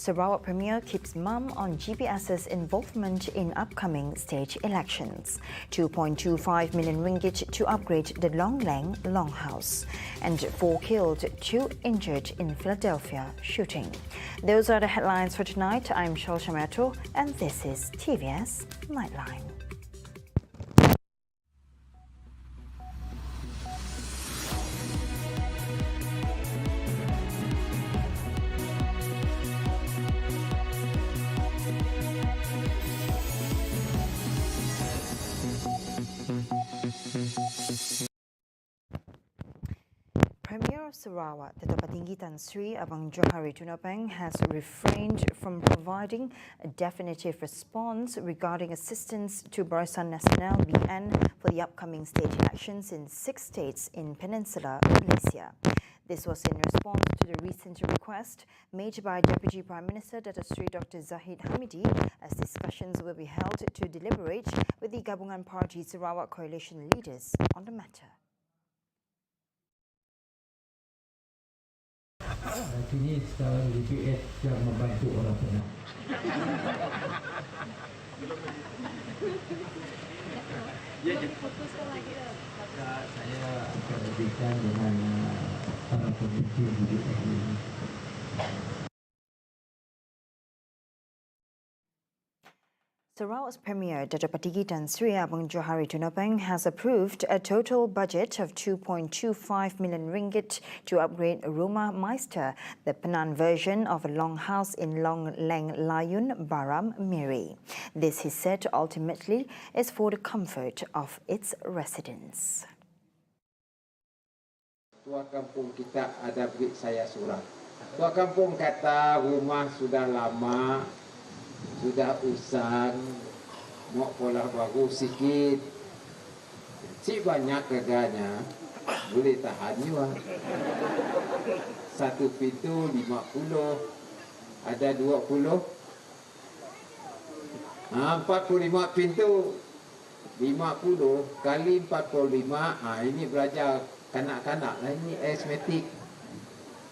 Sarawak Premier keeps mum on GPS's involvement in upcoming state elections. 2.25 million ringgit to upgrade the LENG Longhouse. And 4 killed, 2 injured in Philadelphia shooting. Those are the headlines for tonight. I'm Shol Shamato and this is TVS Nightline. Premier of Sarawak, the Tinggi Tan Sri Abang Johari Tunapeng, has refrained from providing a definitive response regarding assistance to Barisan Nasional BN for the upcoming state elections in 6 states in Peninsular Malaysia. This was in response to the recent request made by Deputy Prime Minister Datuk Seri Dr. Zahid Hamidi as discussions will be held to deliberate with the Gabungan Party Sarawak coalition leaders on the matter. Sini sekarang DPS yang membantu orang penat. Fokuskan lagi dah. Saya akan berbincang dengan para pemimpin DPS ini. Sarawak's Premier Datuk Tinggi Tan Sri Abang Johari Tunapeng has approved a total budget of 2.25 million ringgit to upgrade Rumah Meister, the Penang version of a longhouse in LENG Layun, Baram, Miri. This, he said, ultimately is for the comfort of its residents. Tua kampung kita ada beri saya surat. Tua kampung kata rumah sudah lama, sudah usang, mau pola baru sikit. Si banyak harganya, boleh tahan juga. 1 pintu 50, ada 20. 45 pintu 50 kali 45. Ini belajar kanak-kanak lah, ini arithmetic.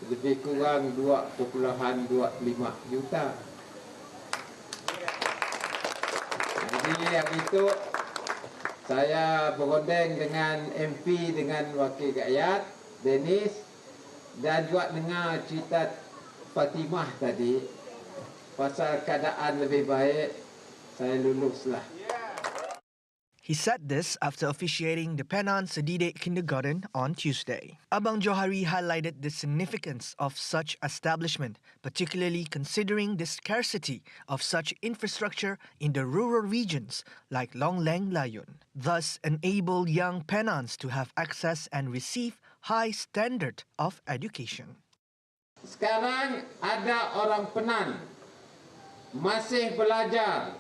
Lebih kurang 2.25 juta. Jadi yang itu saya berunding dengan MP, dengan Wakil Rakyat Dennis, dan juga dengar cerita Fatimah tadi pasal keadaan lebih baik, saya luluslah. He said this after officiating the Penang Sedidik Kindergarten on Tuesday. Abang Johari highlighted the significance of such establishment, particularly considering the scarcity of such infrastructure in the rural regions like LENG Layun, thus enable young Penans to have access and receive high standard of education. Sekarang ada orang Penang masih belajar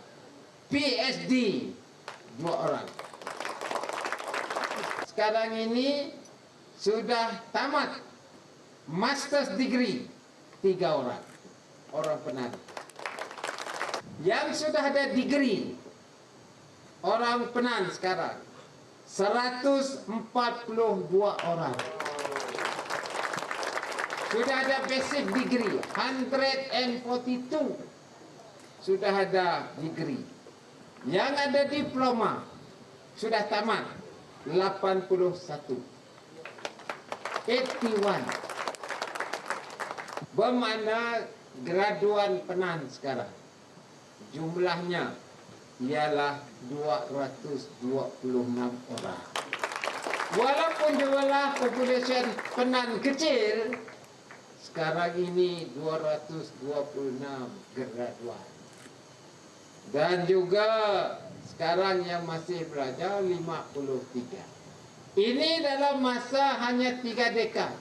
PhD 2 orang. Sekarang ini sudah tamat master's degree 3 orang. Orang Penang. Yang sudah ada degree orang Penang sekarang 142 orang. Sudah ada basic degree 142. Sudah ada degree. Yang ada diploma sudah tamat 81. 81. Bermakna graduan Penang sekarang jumlahnya ialah 226 orang. Walaupun jumlah populasi Penang kecil, sekarang ini 226 graduan. Dan juga sekarang yang masih belajar 53. Ini dalam masa hanya 3 dekad.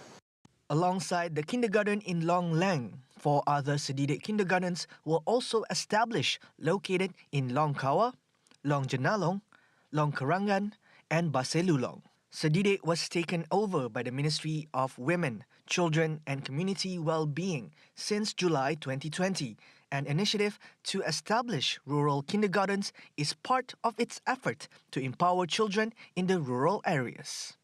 Alongside the kindergarten in LENG, 4 other Sedidik kindergartens were also established, located in Kawa, Jenalong, Karangan, and Baselulong. Sedidik was taken over by the Ministry of Women, Children and Community Well-being since July 2020. An initiative to establish rural kindergartens is part of its effort to empower children in the rural areas.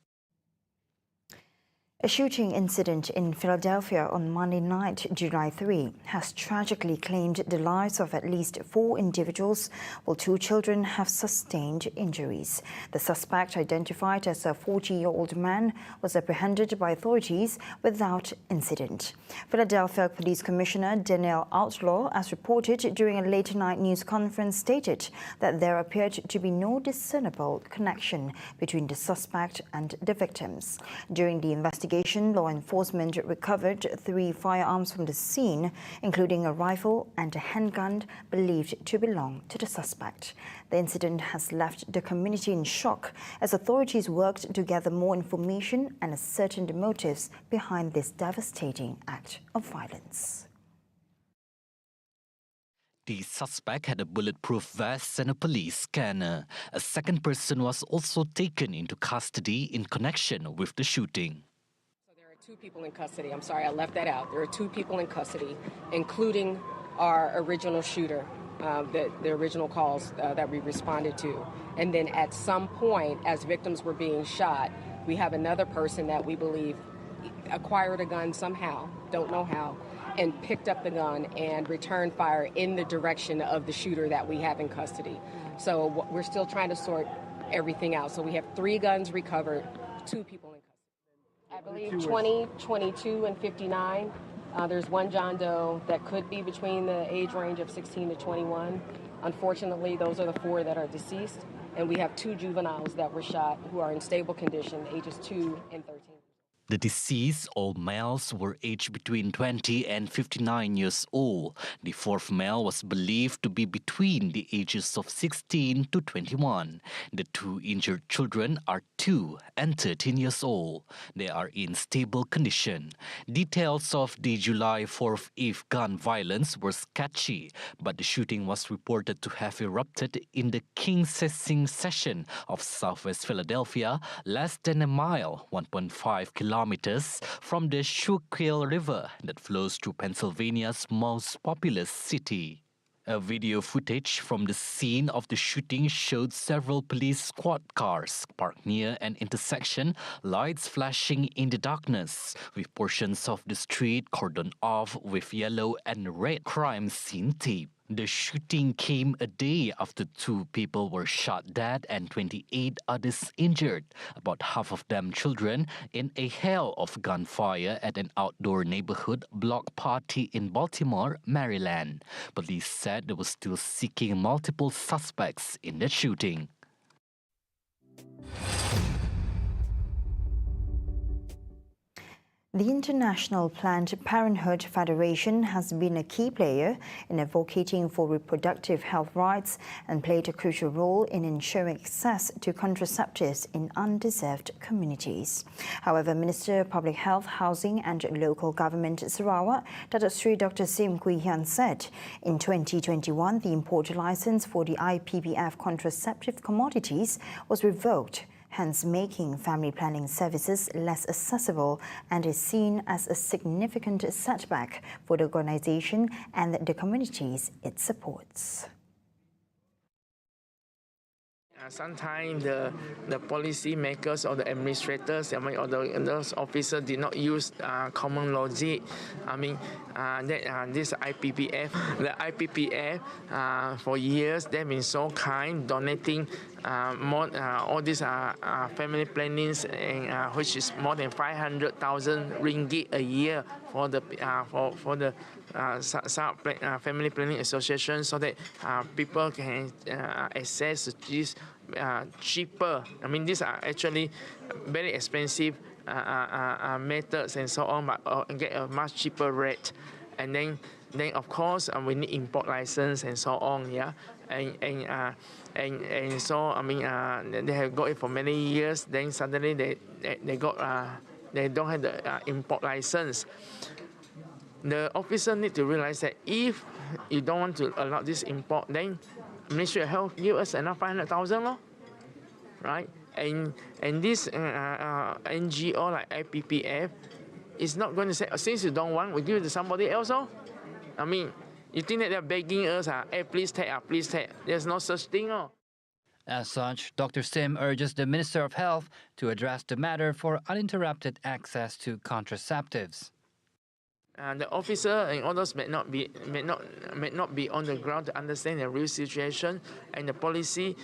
A shooting incident in Philadelphia on Monday night, July 3, has tragically claimed the lives of at least 4 individuals, while 2 children have sustained injuries. The suspect, identified as a 40-year-old man, was apprehended by authorities without incident. Philadelphia Police Commissioner Danielle Outlaw, as reported during a late-night news conference, stated that there appeared to be no discernible connection between the suspect and the victims. During the investigation, law enforcement recovered 3 firearms from the scene, including a rifle and a handgun believed to belong to the suspect. The incident has left the community in shock as authorities worked to gather more information and ascertain the motives behind this devastating act of violence. The suspect had a bulletproof vest and a police scanner. A second person was also taken into custody in connection with the shooting. 2 people in custody. I'm sorry, I left that out. There are 2 people in custody, including our original shooter, the original calls that we responded to. And then at some point, as victims were being shot, we have another person that we believe acquired a gun somehow, don't know how, and picked up the gun and returned fire in the direction of the shooter that we have in custody. So we're still trying to sort everything out. So we have 3 guns recovered, 2 people in custody. I believe 20, 22, and 59. There's 1 John Doe that could be between the age range of 16 to 21. Unfortunately, those are the 4 that are deceased. And we have 2 juveniles that were shot who are in stable condition, ages 2 and 13. The deceased, all males, were aged between 20 and 59 years old. The 4th male was believed to be between the ages of 16 to 21. The 2 injured children are 2 and 13 years old. They are in stable condition. Details of the July 4th Eve gun violence were sketchy, but the shooting was reported to have erupted in the King Sessing section of southwest Philadelphia, less than a mile, 1.5 kilometers from the Schuylkill River that flows through Pennsylvania's most populous city. A video footage from the scene of the shooting showed several police squad cars parked near an intersection, lights flashing in the darkness, with portions of the street cordoned off with yellow and red crime scene tape. The shooting came a day after 2 people were shot dead and 28 others injured, about half of them children, in a hail of gunfire at an outdoor neighborhood block party in Baltimore, Maryland. Police said they were still seeking multiple suspects in the shooting. The International Planned Parenthood Federation has been a key player in advocating for reproductive health rights and played a crucial role in ensuring access to contraceptives in underserved communities. However, Minister of Public Health, Housing and Local Government Sarawak, Dr. Sim Kui Hyun, said in 2021 the import license for the IPPF contraceptive commodities was revoked, hence making family planning services less accessible, and is seen as a significant setback for the organisation and the communities it supports. Sometimes the policy makers or the administrators, or those officers did not use common logic. This IPPF, the IPPF for years they've been so kind, donating all these family plannings, which is more than 500,000 ringgit a year for the family planning association, so that people can access this cheaper. These are actually very expensive methods and so on, but get a much cheaper rate. And then of course we need import license and so on, yeah. And so they have got it for many years. Then suddenly they don't have the import license. The officer need to realize that if you don't want to allow this import, then Ministry of Health give us another 500,000, right? And this NGO like IPPF is not going to say, since you don't want, we give it to somebody else. You think that they're begging us, hey, please take, please take. There's no such thing. As such, Dr. Sim urges the Minister of Health to address the matter for uninterrupted access to contraceptives. The officer and others may not be on the ground to understand the real situation and the policy.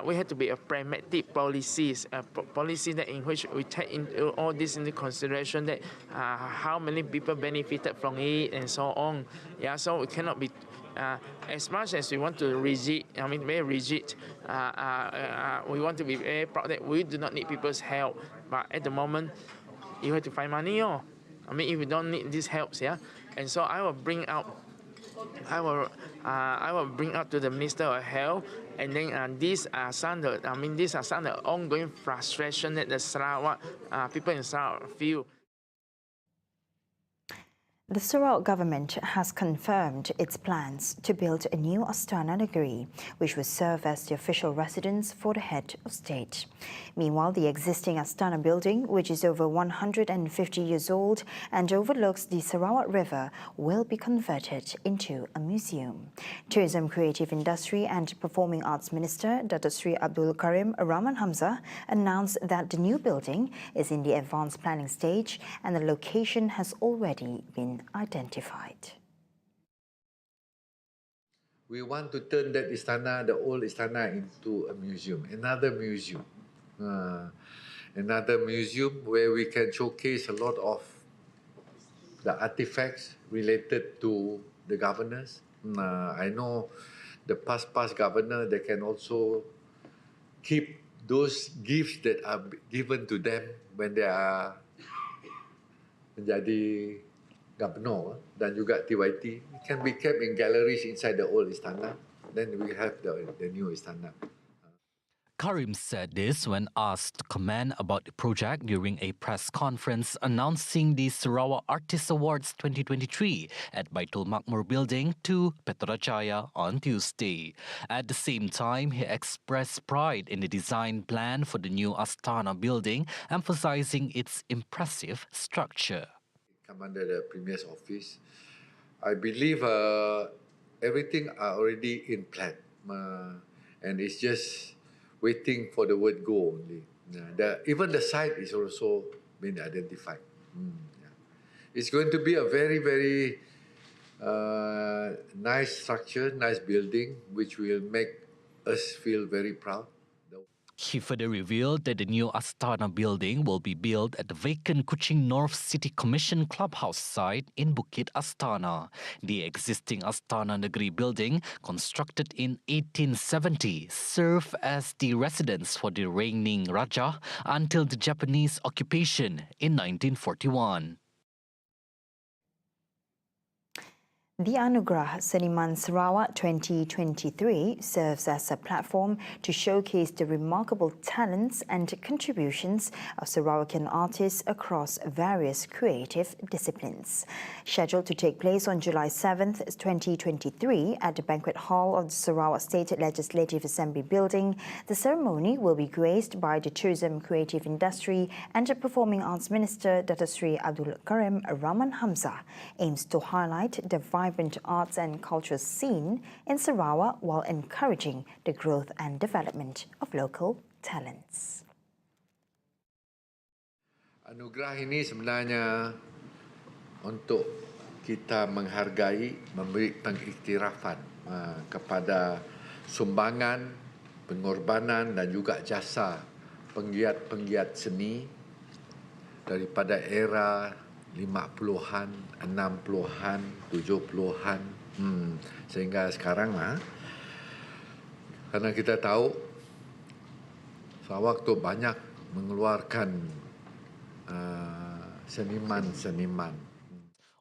We have to be a pragmatic policies, a policy that in which we take into all this into consideration, that how many people benefited from it and so on. Yeah, so we cannot be as much as we want to very rigid. We want to be very proud that we do not need people's help, but at the moment, you have to find money, if you don't need these helps, and so I will bring out to the Minister of Health, and then these are some of the ongoing frustration that the Sarawak people in Sarawak feel. The Sarawak government has confirmed its plans to build a new Astana Negeri, which will serve as the official residence for the head of state. Meanwhile, the existing Astana building, which is over 150 years old and overlooks the Sarawak River, will be converted into a museum. Tourism, Creative Industry and Performing Arts Minister Datuk Sri Abdul Karim Rahman Hamzah announced that the new building is in the advanced planning stage and the location has already been identified. We want to turn that istana, the old istana, into a museum, another museum where we can showcase a lot of the artifacts related to the governors. I know the past governor, they can also keep those gifts that are given to them when they are menjadi governor dan juga TYT. It can be kept in galleries inside the old istana. Then we have the new istana. Karim said this when asked to comment about the project during a press conference announcing the Sarawak Artist Awards 2023 at Baitul Makmur Building to Putrajaya on Tuesday. At the same time, he expressed pride in the design plan for the new Astana building, emphasizing its impressive structure. Come under the Premier's office. I believe everything are already in plan, and it's just waiting for the word go only. Even the site is also been identified. It's going to be a very, very nice structure, nice building, which will make us feel very proud. He further revealed that the new Astana building will be built at the vacant Kuching North City Commission Clubhouse site in Bukit Astana. The existing Astana Negeri building, constructed in 1870, served as the residence for the reigning Raja until the Japanese occupation in 1941. The Anugerah Seniman Sarawak 2023 serves as a platform to showcase the remarkable talents and contributions of Sarawakian artists across various creative disciplines. Scheduled to take place on July 7th, 2023 at the Banquet Hall of the Sarawak State Legislative Assembly Building, the ceremony will be graced by the Tourism, Creative Industry and Performing Arts Minister Datuk Sri Abdul Karim Rahman Hamzah, aims to highlight the vibrant arts and culture scene in Sarawak while encouraging the growth and development of local talents. Anugerah ini sebenarnya untuk kita menghargai, memberi pengiktirafan kepada sumbangan, pengorbanan dan juga jasa penggiat-penggiat seni daripada era 50-an, 60-an, 70-an sehingga sekarang karena kita tahu Sarawak tu banyak mengeluarkan seniman-seniman.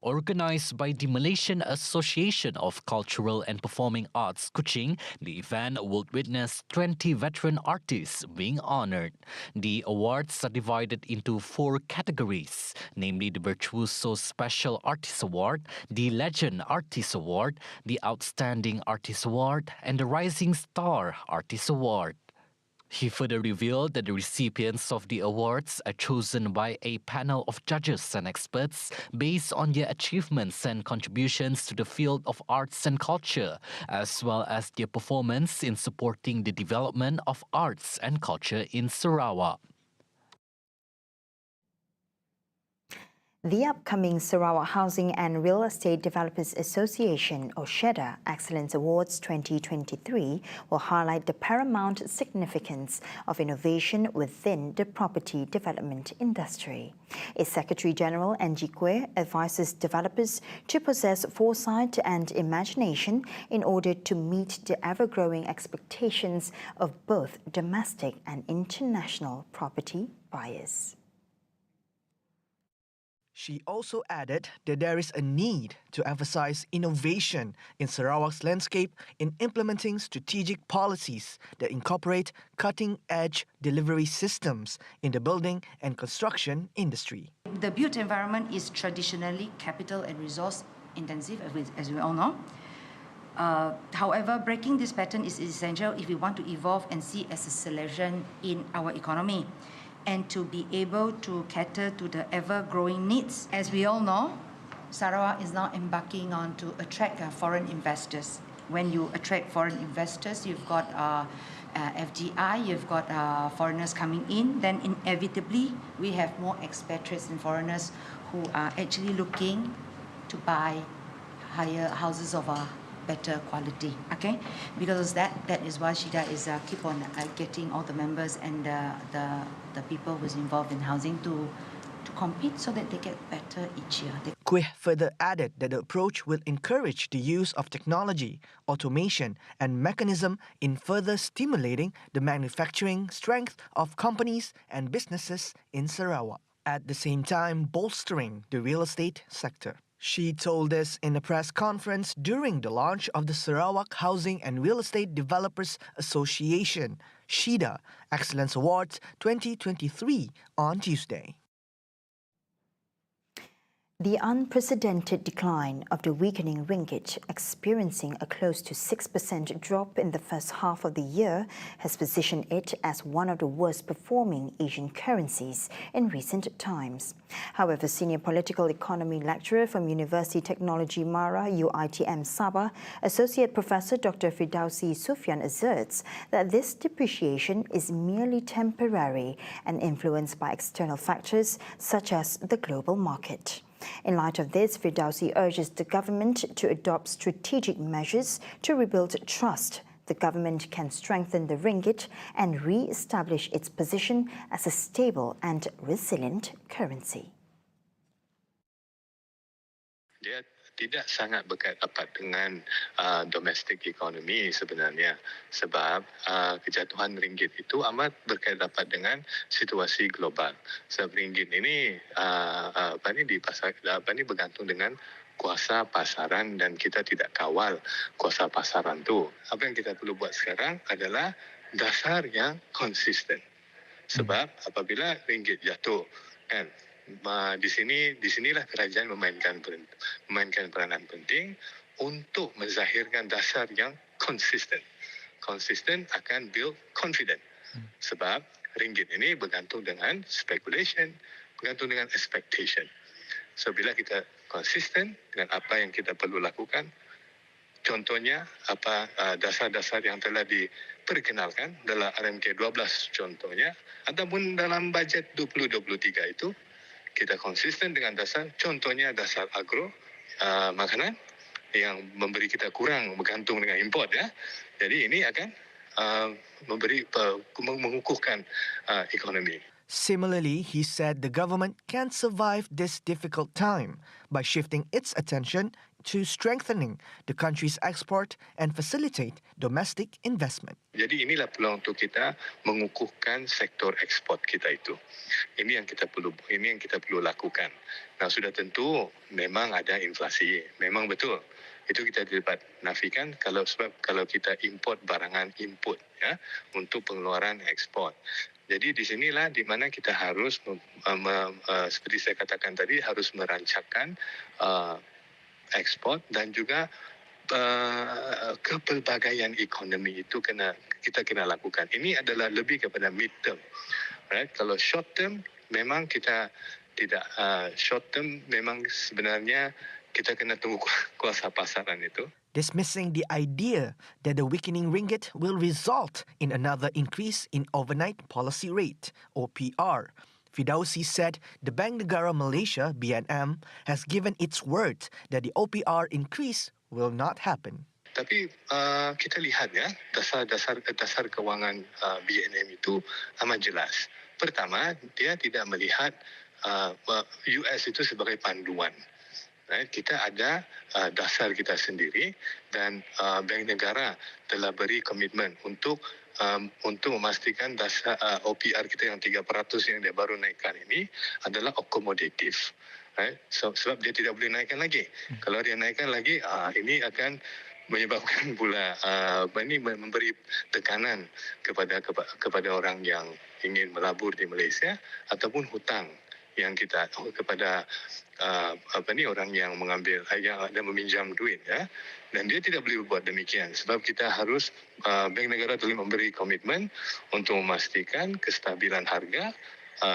Organized by the Malaysian Association of Cultural and Performing Arts Kuching, the event will witness 20 veteran artists being honored. The awards are divided into 4 categories, namely the Virtuoso Special Artist Award, the Legend Artist Award, the Outstanding Artist Award, and the Rising Star Artist Award. He further revealed that the recipients of the awards are chosen by a panel of judges and experts based on their achievements and contributions to the field of arts and culture, as well as their performance in supporting the development of arts and culture in Sarawak. The upcoming Sarawak Housing and Real Estate Developers Association, or SHEDA, Excellence Awards 2023 will highlight the paramount significance of innovation within the property development industry. Its Secretary General, NG Kwe, advises developers to possess foresight and imagination in order to meet the ever-growing expectations of both domestic and international property buyers. She also added that there is a need to emphasize innovation in Sarawak's landscape in implementing strategic policies that incorporate cutting-edge delivery systems in the building and construction industry. The built environment is traditionally capital and resource intensive, as we all know. However, breaking this pattern is essential if we want to evolve and see acceleration in our economy, and to be able to cater to the ever-growing needs. As we all know, Sarawak is now embarking on to attract foreign investors. When you attract foreign investors, you've got FDI, you've got foreigners coming in, then inevitably we have more expatriates and foreigners who are actually looking to buy higher houses of a better quality, okay? Because that is why SHEDA is keep on getting all the members and the people who's involved in housing to compete so that they get better each year. Kwe further added that the approach will encourage the use of technology, automation, and mechanism in further stimulating the manufacturing strength of companies and businesses in Sarawak, at the same time bolstering the real estate sector. She told us in a press conference during the launch of the Sarawak Housing and Real Estate Developers Association, SHEDA, Excellence Awards 2023 on Tuesday. The unprecedented decline of the weakening ringgit, experiencing a close to 6% drop in the first half of the year, has positioned it as one of the worst performing Asian currencies in recent times. However, senior political economy lecturer from University Technology Mara, UiTM Sabah, Associate Professor Dr. Fridausi Sufyan asserts that this depreciation is merely temporary and influenced by external factors such as the global market. In light of this, Fridausi urges the government to adopt strategic measures to rebuild trust. The government can strengthen the ringgit and re-establish its position as a stable and resilient currency. Dia tidak sangat berkaitan dengan domestic economy sebenarnya, sebab kejatuhan ringgit itu amat berkaitan dengan situasi global. Sebab ringgit ini bergantung dengan kuasa pasaran dan kita tidak kawal kuasa pasaran tu. Apa yang kita perlu buat sekarang adalah dasar yang konsisten. Sebab apabila ringgit jatuh, kan, di sinilah kerajaan memainkan peranan penting untuk menzahirkan dasar yang konsisten. Konsisten akan build confidence. Sebab ringgit ini bergantung dengan speculation, bergantung dengan expectation. So bila kita konsisten dengan apa yang kita perlu lakukan, contohnya apa dasar-dasar yang telah diperkenalkan dalam RMK 12 contohnya, ataupun dalam bajet 2023 itu, kita konsisten dengan dasar, contohnya dasar agro, makanan yang memberi kita kurang bergantung dengan import, ya. Jadi ini akan mengukuhkan ekonomi. Similarly, he said the government can survive this difficult time by shifting its attention to strengthening the country's export and facilitate domestic investment. Jadi inilah peluang untuk kita mengukuhkan sektor ekspor kita itu. Ini yang kita perlu lakukan. Nah, sudah tentu memang ada inflasi, memang betul. Itu kita dapat nafikan kalau kita import barangan input, ya, untuk pengeluaran ekspor. Jadi di sinilah di mana kita harus seperti saya katakan tadi, harus merancangkan ekspor dan juga kepelbagaian ekonomi itu kita kena lakukan. Ini adalah lebih kepada mid term. Right? Kalau short term memang kita tidak short term memang sebenarnya kita kena tunggu kuasa pasaran itu. Dismissing the idea that the weakening ringgit will result in another increase in overnight policy rate, OPR. Fidausi said the Bank Negara Malaysia, BNM, has given its word that the OPR increase will not happen. Tapi kita lihat ya, dasar kewangan BNM itu amat jelas. Pertama, dia tidak melihat US itu sebagai panduan. Right? Kita ada dasar kita sendiri dan Bank Negara telah beri komitmen untuk memastikan dasar OPR kita yang 3% yang dia baru naikkan ini adalah akomodatif. Right? Sebab dia tidak boleh naikkan lagi. Kalau dia naikkan lagi, ini akan menyebabkan pula memberi tekanan kepada orang yang ingin melabur di Malaysia ataupun hutang yang kita kepada orang yang mengambil yang ada meminjam duit ya, dan dia tidak boleh buat demikian sebab kita harus Bank Negara telah memberi komitmen untuk memastikan kestabilan harga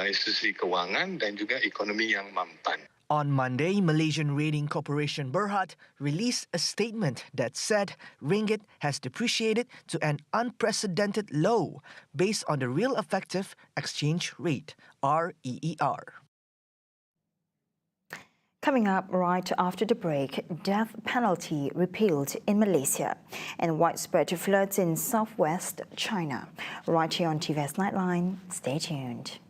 institusi kewangan dan juga ekonomi yang mampan. On Monday, Malaysian Rating Corporation Berhad released a statement that said ringgit has depreciated to an unprecedented low based on the real effective exchange rate, REER. Coming up right after the break, death penalty repealed in Malaysia and widespread floods in southwest China. Right here on TVS Nightline, stay tuned.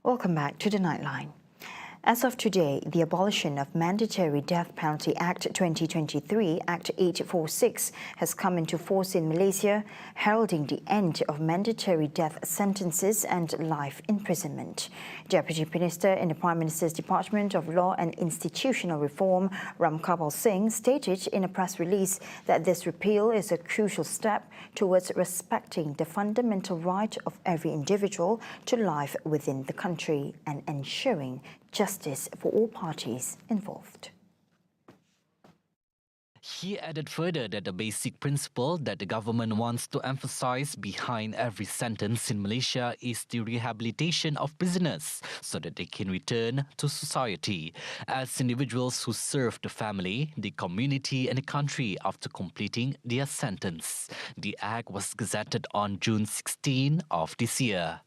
Welcome back to the Nightline. As of today, the Abolition of Mandatory Death Penalty Act 2023, Act 846, has come into force in Malaysia, heralding the end of mandatory death sentences and life imprisonment. Deputy Minister in the Prime Minister's Department of Law and Institutional Reform, Ramkapal Singh, stated in a press release that this repeal is a crucial step towards respecting the fundamental right of every individual to life within the country and ensuring justice for all parties involved. He added further that the basic principle that the government wants to emphasize behind every sentence in Malaysia is the rehabilitation of prisoners so that they can return to society as individuals who serve the family, the community and the country after completing their sentence. The act was gazetted on June 16 of this year.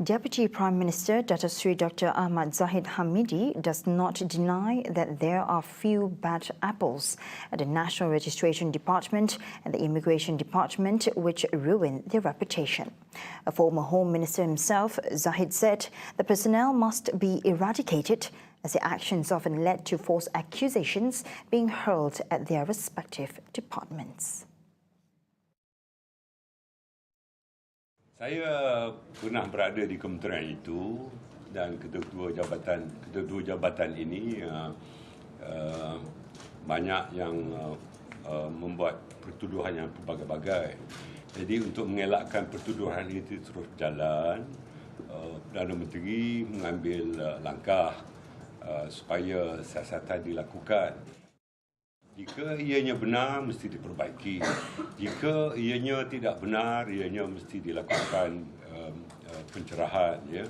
Deputy Prime Minister Dato Sri Dr. Ahmad Zahid Hamidi does not deny that there are few bad apples at the National Registration Department and the Immigration Department which ruin their reputation. A former Home Minister himself, Zahid said the personnel must be eradicated as their actions often led to false accusations being hurled at their respective departments. Saya pernah berada di kementerian itu dan kedua jabatan ini banyak yang membuat pertuduhan yang berbagai-bagai. Jadi untuk mengelakkan pertuduhan itu terus berjalan, Perdana Menteri mengambil langkah supaya siasatan dilakukan. Jika ianya benar, mesti diperbaiki. Jika ianya tidak benar, ianya mesti dilakukan pencerahan. Ya.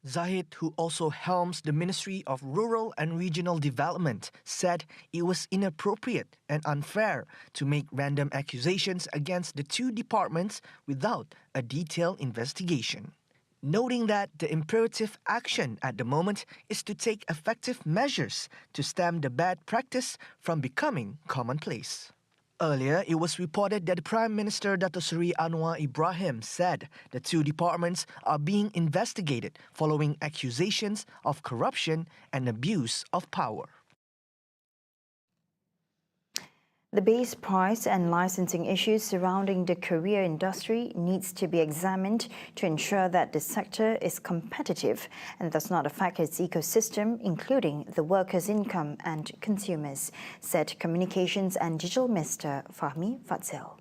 Zahid, who also helms the Ministry of Rural and Regional Development, said it was inappropriate and unfair to make random accusations against the two departments without a detailed investigation, noting that the imperative action at the moment is to take effective measures to stem the bad practice from becoming commonplace. Earlier, it was reported that the Prime Minister Dato Seri Anwar Ibrahim said the two departments are being investigated following accusations of corruption and abuse of power. The base price and licensing issues surrounding the courier industry needs to be examined to ensure that the sector is competitive and does not affect its ecosystem, including the workers' income and consumers, said Communications and Digital Minister Fahmi Fadzil.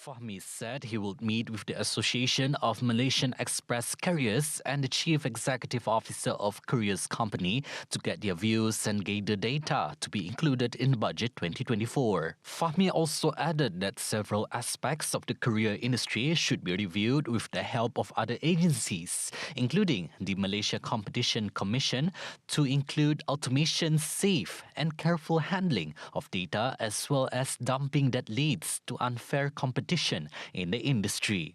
Fahmi said he will meet with the Association of Malaysian Express Carriers and the Chief Executive Officer of Couriers Company to get their views and gather data to be included in Budget 2024. Fahmi also added that several aspects of the courier industry should be reviewed with the help of other agencies, including the Malaysia Competition Commission, to include automation, safe and careful handling of data, as well as dumping that leads to unfair competition in the industry.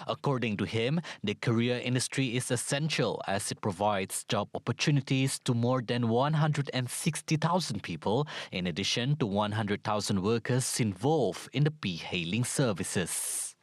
According to him, the courier industry is essential as it provides job opportunities to more than 160,000 people, in addition to 100,000 workers involved in the e-hailing services.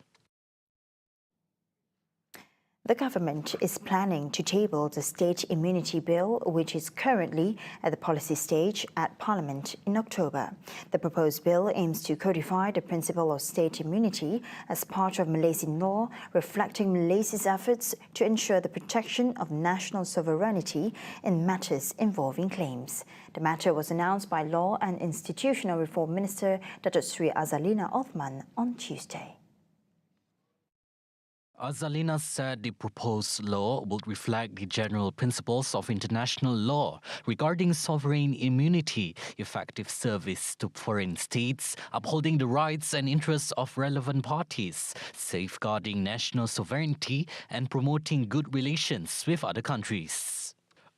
The government is planning to table the State Immunity Bill, which is currently at the policy stage at Parliament in October. The proposed bill aims to codify the principle of state immunity as part of Malaysian law, reflecting Malaysia's efforts to ensure the protection of national sovereignty in matters involving claims. The matter was announced by Law and Institutional Reform Minister Datuk Seri Azalina Othman on Tuesday. Azalina said the proposed law would reflect the general principles of international law regarding sovereign immunity, effective service to foreign states, upholding the rights and interests of relevant parties, safeguarding national sovereignty, and promoting good relations with other countries.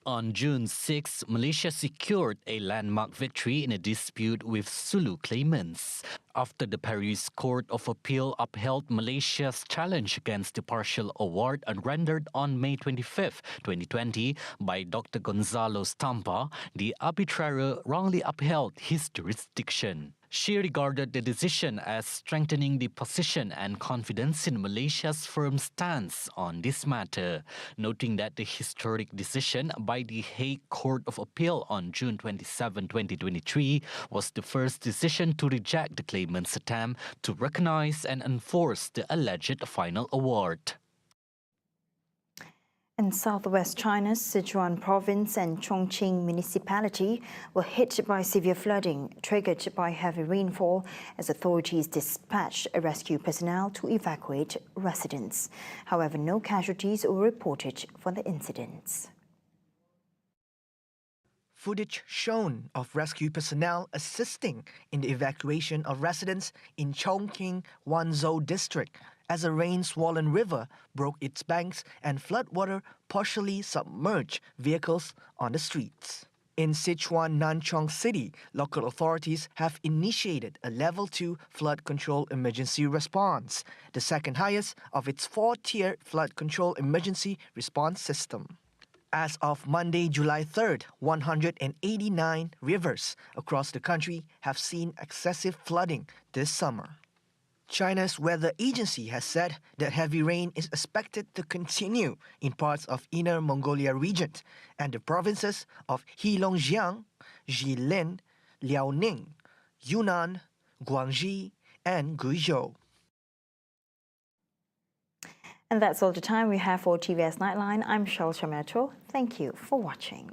On June 6, Malaysia secured a landmark victory in a dispute with Sulu claimants, after the Paris Court of Appeal upheld Malaysia's challenge against the partial award rendered on May 25, 2020 by Dr. Gonzalo Stampa. The arbitrator wrongly upheld his jurisdiction. She regarded the decision as strengthening the position and confidence in Malaysia's firm stance on this matter, noting that the historic decision by the Hague Court of Appeal on June 27, 2023 was the first decision to reject the claimant's attempt to recognize and enforce the alleged final award. In southwest China's Sichuan province and Chongqing municipality were hit by severe flooding triggered by heavy rainfall as authorities dispatched rescue personnel to evacuate residents. However, no casualties were reported for the incidents. Footage shown of rescue personnel assisting in the evacuation of residents in Chongqing, Wanzhou district as a rain-swollen river broke its banks and floodwater partially submerged vehicles on the streets. In Sichuan Nanchong City, local authorities have initiated a Level 2 flood control emergency response, the second highest of its four-tier flood control emergency response system. As of Monday, July 3rd, 189 rivers across the country have seen excessive flooding this summer. China's weather agency has said that heavy rain is expected to continue in parts of Inner Mongolia region and the provinces of Heilongjiang, Jilin, Liaoning, Yunnan, Guangxi, and Guizhou. And that's all the time we have for TVS Nightline. I'm Shalsha Metro. Thank you for watching.